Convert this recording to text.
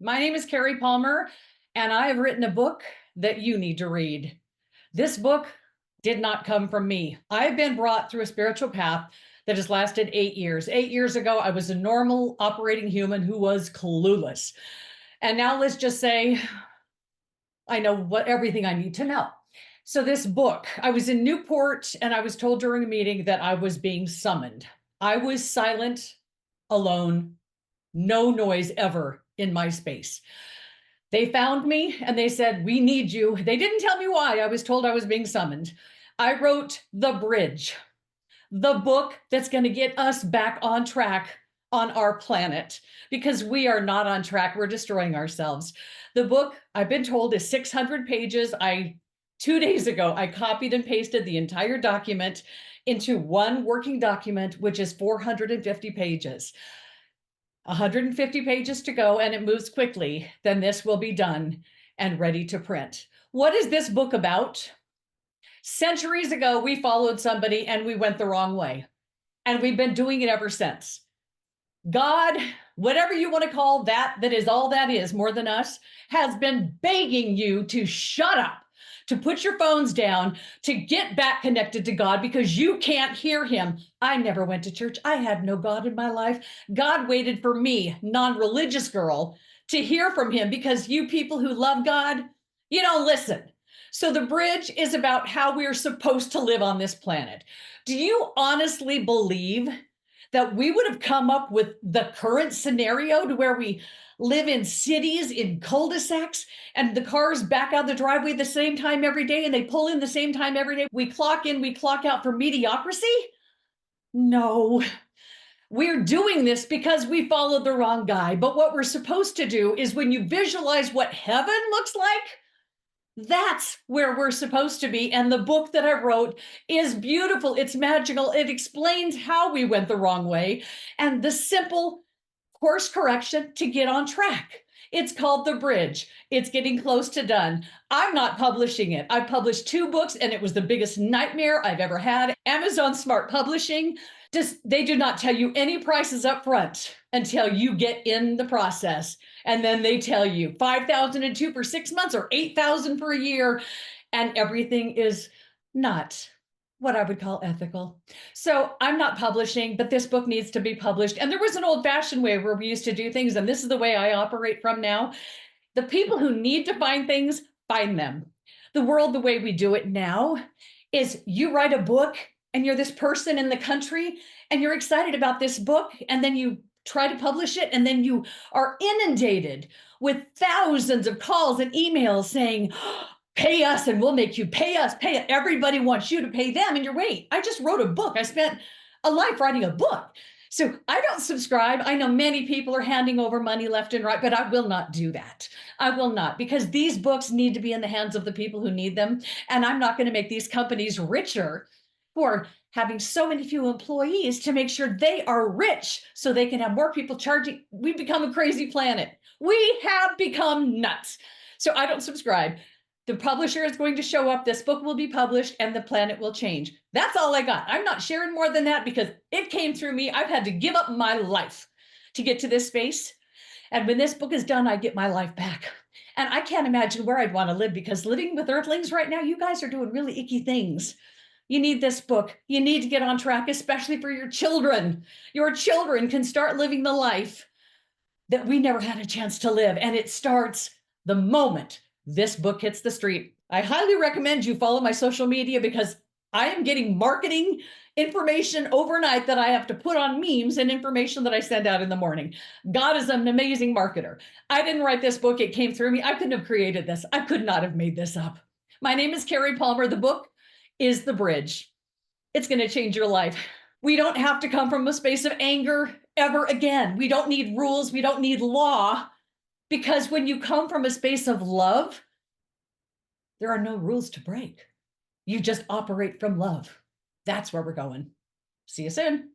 My name is Cari Palmer, and I have written a book that you need to read. This book did not come from me. I've been brought through a spiritual path that has lasted 8 years. 8 years ago, I was a normal operating human who was clueless. And now let's just say I know everything I need to know. So this book, I was in Newport and I was told during a meeting that I was being summoned. I was silent, alone, no noise ever in my space. They found me and they said, "We need you." They didn't tell me why. I was told I was being summoned. I wrote The Bridge, the book that's going to get us back on track on our planet, because we are not on track. We're destroying ourselves. The book, I've been told, is 600 pages. 2 days ago, I copied and pasted the entire document into one working document, which is 450 pages. 150 pages to go, and it moves quickly. Then this will be done and ready to print. What is this book about? Centuries ago, we followed somebody and we went the wrong way. And we've been doing it ever since. God, whatever you want to call that, that is all that is, more than us, has been begging you to shut up, to put your phones down, to get back connected to God, because you can't hear him. I never went to church. I had no God in my life. God waited for me, non-religious girl, to hear from him, because you people who love God, you don't listen. So The Bridge is about how we're supposed to live on this planet. Do you honestly believe that we would have come up with the current scenario to where we live in cities, in cul-de-sacs, and the cars back out the driveway the same time every day and they pull in the same time every day? We clock in, we clock out for mediocrity? No. We're doing this because we followed the wrong guy. But what we're supposed to do is, when you visualize what heaven looks like, that's where we're supposed to be. And the book that I wrote is beautiful. It's magical. It explains how we went the wrong way and the simple course correction to get on track. It's called The Bridge. It's getting close to done. I'm not publishing it. I published 2 books and it was the biggest nightmare I've ever had. Amazon Smart Publishing, they do not tell you any prices up front until you get in the process. And then they tell you 5,002 for 6 months or 8,000 for a year. And everything is not what I would call ethical. So I'm not publishing, but this book needs to be published. And there was an old-fashioned way where we used to do things, and this is the way I operate from now. The people who need to find things, find them. The world, the way we do it now, is you write a book and you're this person in the country and you're excited about this book, and then you try to publish it, and then you are inundated with thousands of calls and emails saying, "Pay us and we'll make you pay us, pay it." Everybody wants you to pay them. And you're, wait, I just wrote a book. I spent a life writing a book. So I don't subscribe. I know many people are handing over money left and right, but I will not do that. I will not, because these books need to be in the hands of the people who need them. And I'm not going to make these companies richer for having so many few employees to make sure they are rich so they can have more people charging. We've become a crazy planet. We have become nuts. So I don't subscribe. The publisher is going to show up, this book will be published, and the planet will change. That's all I got. I'm not sharing more than that because it came through me. I've had to give up my life to get to this space. And when this book is done, I get my life back. And I can't imagine where I'd want to live, because living with earthlings right now, you guys are doing really icky things. You need this book. You need to get on track, especially for your children. Your children can start living the life that we never had a chance to live. And it starts the moment this book hits the street. I highly recommend you follow my social media, because I am getting marketing information overnight that I have to put on memes and information that I send out in the morning. God is an amazing marketer. I didn't write this book. It came through me. I couldn't have created this. I could not have made this up. My name is Cari Palmer. The book is The Bridge. It's going to change your life. We don't have to come from a space of anger ever again. We don't need rules. We don't need law. Because when you come from a space of love, there are no rules to break. You just operate from love. That's where we're going. See you soon.